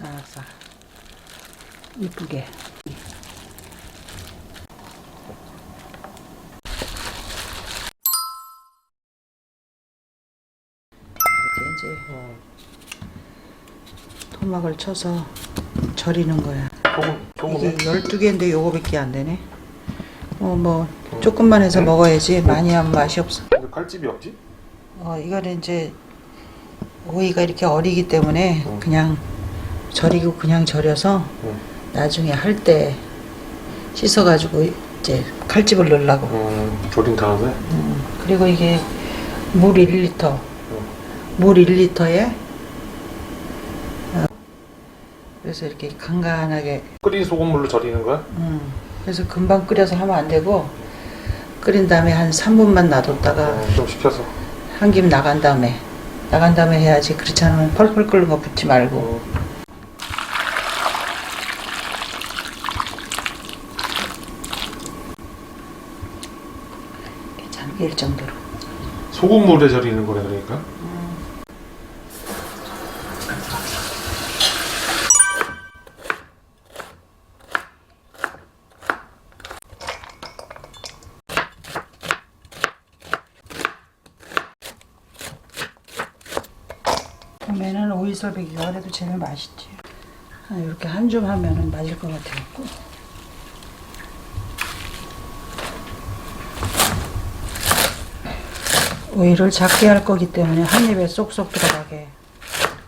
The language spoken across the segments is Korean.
싹싹 이쁘게. 이렇게 이제 토막을 쳐서 절이는 거야. 이게 12개인데 요거밖에 안 되네. 뭐 조금만 해서 먹어야지 많이 하면 맛이 없어. 왜 칼집이 없지? 이거는 이제 오이가 이렇게 어리기 때문에 그냥 절이고 그냥 절여서 나중에 할 때 씻어가지고 이제 칼집을 넣으려고. 절인 다음에? 그리고 이게 물 1리터. 물 1리터에 그래서 이렇게 간간하게 끓인 소금물로 절이는 거야? 그래서 금방 끓여서 하면 안 되고 끓인 다음에 한 3분만 놔뒀다가 좀 식혀서 한 김 나간 다음에 해야지. 그렇지 않으면 펄펄 끓는 거 붓지 말고. 잠길 정도로. 소금물에 절이는 거래 그러니까? 봄에는 오이설배기가 그래도 제일 맛있지. 이렇게 한 줌 하면은 맞을 것 같아갖고. 오이를 작게 할 거기 때문에 한 입에 쏙쏙 들어가게.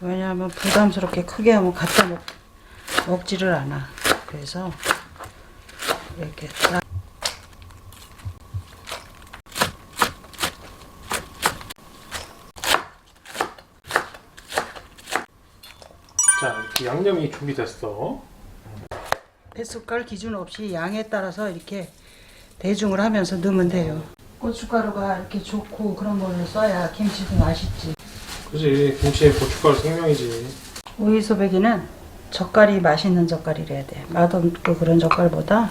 왜냐하면 부담스럽게 크게 하면 갖다 먹지를 않아. 그래서 이렇게 딱. 자, 이렇게 양념이 준비됐어. 뱃숟갈 기준 없이 양에 따라서 이렇게 대중을 하면서 넣으면 돼요. 고춧가루가 이렇게 좋고 그런 걸로 써야 김치도 맛있지. 그지, 김치에 고춧가루 생명이지. 오이소배기는 젓갈이 맛있는 젓갈이래야 돼. 맛없고 그런 젓갈보다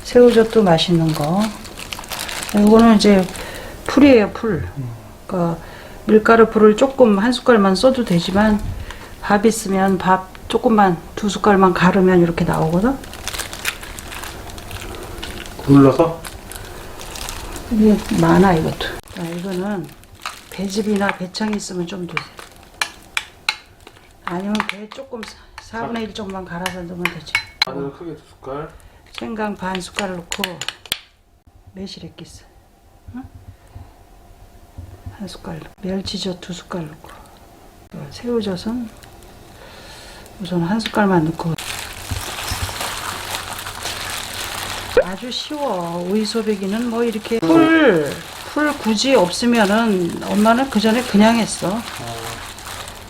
새우젓도 맛있는 거. 이거는 이제 풀이에요, 풀. 그러니까 밀가루 풀을 조금 한 숟갈만 써도 되지만 밥 있으면 밥 조금만 2숟갈만 가르면 이렇게 나오거든. 굴러서? 이게 많아 이것도. 자, 이거는 배즙이나 배창이 있으면 좀 넣으세요. 아니면 배 조금 4분의 1 정도만 갈아서 넣으면 되지. 마늘 크게 2숟갈. 생강 반 숟갈 넣고 매실액기스 한 숟갈, 멸치젓 2숟갈 넣고 새우젓은 우선 한 숟갈만 넣고. 아주 쉬워. 오이소배기는 뭐 이렇게 풀 굳이 없으면은 엄마는 그 전에 그냥 했어.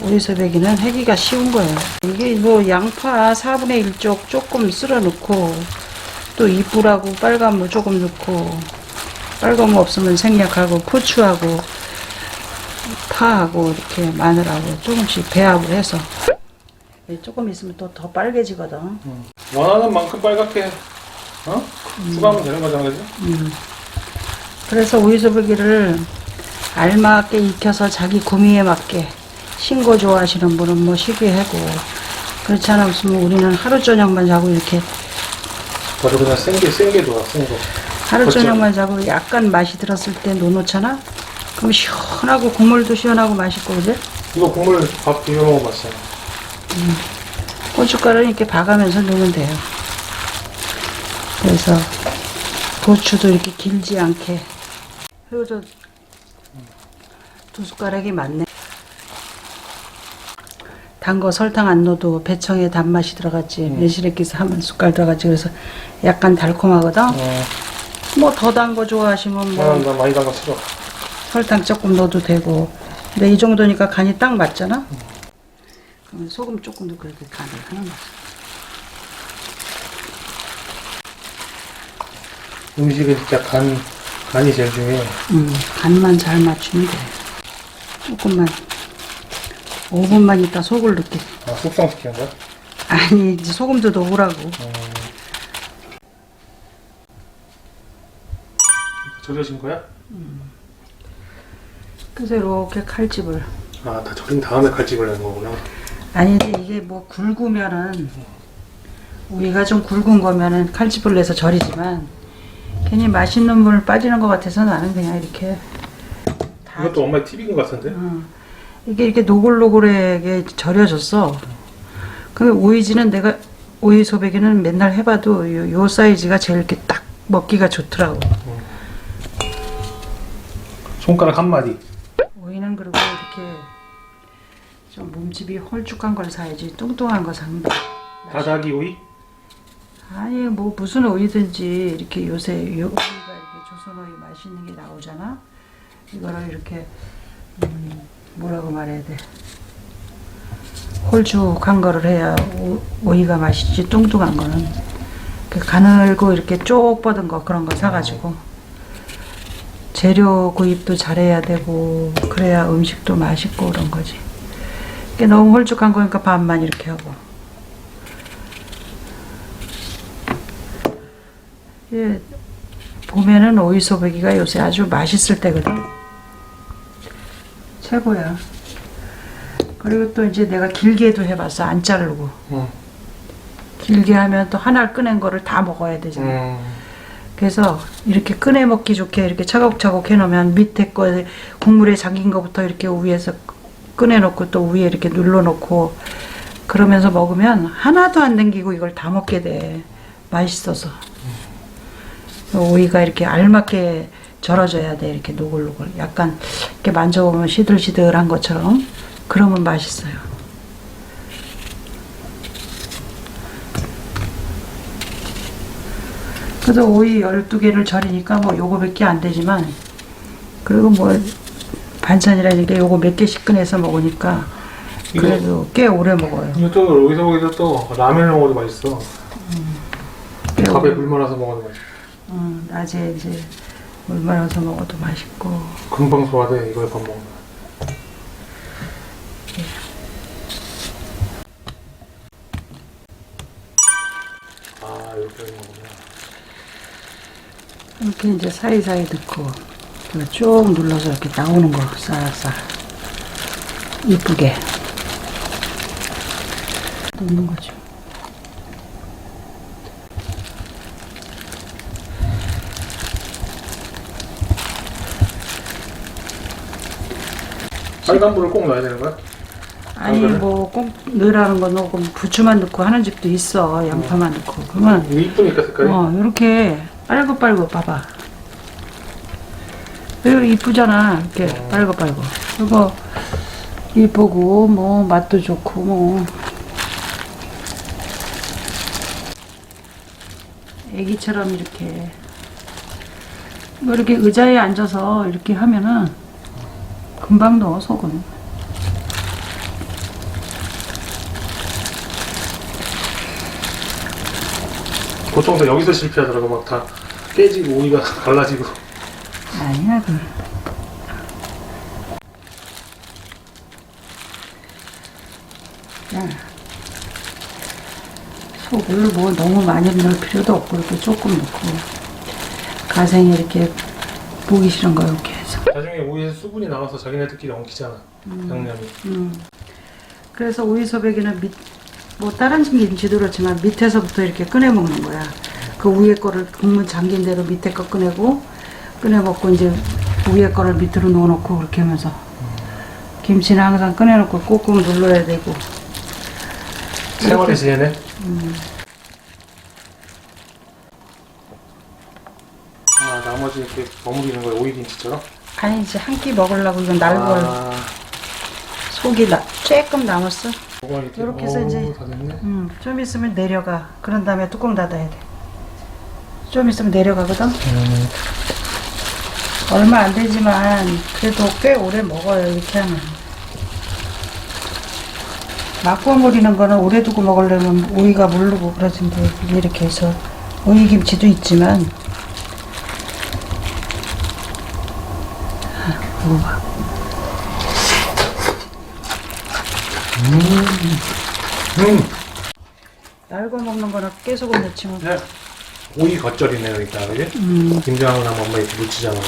오이소배기는 하기가 쉬운 거예요. 이게 뭐 양파 4분의 1쪽 조금 쓸어 넣고 또 이쁘라고 빨간 무 조금 넣고 빨간 무 없으면 생략하고 고추하고 파하고 이렇게 마늘하고 조금씩 배합을 해서 조금 있으면 또 더 빨개지거든. 원하는 만큼 빨갛게 추가하면 되는 거잖아, 그지? 그래서 오이소배기를 알맞게 익혀서 자기 구미에 맞게 신 거 좋아하시는 분은 뭐 시게 하고 그렇지 않으면 우리는 하루 저녁만 자고 이렇게 나도 그냥 센게 좋아, 센 거. 하루 그렇죠. 저녁만 자고 약간 맛이 들었을 때 놓잖아. 그럼 시원하고 국물도 시원하고 맛있고 그래? 이거 국물 밥 비벼 먹어봤어. 고춧가루는 이렇게 봐가면서 넣으면 돼요. 그래서 고추도 이렇게 길지 않게. 새우젓 2숟가락이 많네. 단 거 설탕 안 넣어도 배청에 단맛이 들어갔지. 매실액기스 한 숟갈 들어갔지. 그래서 약간 달콤하거든. 뭐 더 단 거 좋아하시면 뭐 나 많이 단 거 싫어. 설탕 조금 넣어도 되고. 근데 이 정도니까 간이 딱 맞잖아. 그러면 소금 조금 넣고 이렇게 간을 하는 거지. 음식은 진짜 간이 제일 중요해. 간만 잘 맞추면 돼. 조금만 5분만 있다 속을 넣게. 숙성시키는 거야? 아니 이제 소금도 넣으라고. 절여진 거야? 그래서 이렇게 칼집을. 다 절인 다음에 칼집을 내는 거구나. 아니 근데 이게 뭐 굵으면은 우리가 좀 굵은 거면은 칼집을 내서 절이지만 괜히 맛있는 물 빠지는 것 같아서 나는 그냥 이렇게 다 이것도 엄마의 팁인 것 같은데? 이게 이렇게 노골노골하게 절여졌어. 그 오이지는 내가 오이 소배기는 맨날 해봐도 요 사이즈가 제일 이렇게 딱 먹기가 좋더라고. 손가락 한 마디. 오이는 그리고 이렇게 좀 몸집이 홀쭉한 걸 사야지 뚱뚱한 거 사면 다다기 오이? 아니 뭐 무슨 오이든지 이렇게 요새 오이가 이렇게 조선 오이 맛있는 게 나오잖아. 이거를 이렇게 뭐라고 말해야 돼? 홀쭉한 거를 해야 오이가 맛있지. 뚱뚱한 거는 그 가늘고 이렇게 쪽 뻗은 거 그런 거 사가지고 재료 구입도 잘해야 되고 그래야 음식도 맛있고 그런 거지. 이게 너무 홀쭉한 거니까 반만 이렇게 하고. 예, 봄에는 오이 소배기가 요새 아주 맛있을 때거든. 최고야. 그리고 또 이제 내가 길게도 해봤어. 안 자르고. 길게 하면 또 하나를 꺼낸 거를 다 먹어야 되잖아. 그래서 이렇게 꺼내 먹기 좋게 이렇게 차곡차곡 해놓으면 밑에 거 국물에 잠긴 거부터 이렇게 위에서 꺼내놓고 또 위에 이렇게 눌러놓고 그러면서 먹으면 하나도 안 남기고 이걸 다 먹게 돼. 맛있어서. 오이가 이렇게 알맞게 절여져야 돼. 이렇게 노골노골. 약간 이렇게 만져보면 시들시들한 것처럼. 그러면 맛있어요. 그래도 오이 12개를 절이니까 뭐 요거밖에 안 되지만 그리고 뭐 반찬이라니까 요거 몇 개씩 꺼내서 먹으니까 그래도 꽤 오래 먹어요. 이것도 여기서 보기도 또 라면을 먹어도 맛있어. 밥에 물 말아서 먹어도 맛있어. 낮에 이제 물 말아서 먹어도 맛있고. 금방 소화돼 이걸 밥 먹으면. 아 이렇게 하는 거구나. 이렇게 이제 사이사이 넣고 쭉 눌러서 이렇게 나오는 거 싹싹 이쁘게 넣는 거죠. 빨간 불을 꼭 넣어야 되는 거야? 아니 그래? 뭐 꼭 넣으라는 거 넣고 부추만 넣고 하는 집도 있어. 양파만 넣고. 그러면 이거 이쁘니까 색깔이. 이렇게 빨갛빨고 봐봐. 이거 이쁘잖아. 이렇게 빨갛빨고. 그리고 이쁘고 뭐 맛도 좋고 뭐 애기처럼 이렇게 뭐 이렇게 의자에 앉아서 이렇게 하면은 금방 넣어 속은. 보통 다 여기서 실패하더라고. 막 다 깨지고 오이가 갈라지고. 아니야 그. 야, 속을 뭐 너무 많이 넣을 필요도 없고 이렇게 조금 넣고 가생이 이렇게 보기 싫은 거 이렇게 해서. 나중에 오이에서 수분이 나와서 자기네들끼리 엉키잖아. 양념이. 그래서 오이 소배기는 뭐 다른 김치도 그렇지만 밑에서부터 이렇게 꺼내 먹는 거야. 그 위에 거를 국물 잠긴 대로 밑에 거 꺼내고 꺼내 먹고 이제 위에 거를 밑으로 넣어놓고 그렇게 하면서 김치는 항상 꺼내놓고 꾹꾹 눌러야 되고. 생활에 지내네. 아 나머지 이렇게 버무리는 거야 오이김치처럼? 아니 이제 한 끼 먹으려고 이건 날걸 속이 조금 남았어. 이렇게 해서 이제 다 됐네. 좀 있으면 내려가. 그런 다음에 뚜껑 닫아야 돼. 좀 있으면 내려가거든. 얼마 안 되지만 그래도 꽤 오래 먹어요. 이렇게 하면. 막 버무리는 거는 오래 두고 먹으려면 오이가 물르고 그러던데 이렇게 해서 오이김치도 있지만 먹어봐. 날고 먹는 거는 깨소금 넣지 뭐. 네. 오이 겉절이네 여기다 그지? 김장하고 나면 엄마 이렇게 묻히잖아.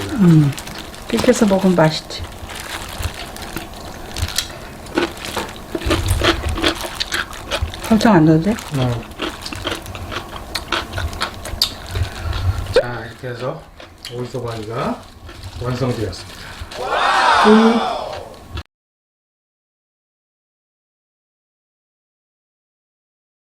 이렇게 해서 먹으면 맛있지. 설탕 안 넣어도 돼? 자, 이렇게 해서 오이소바이가 완성되었습니다.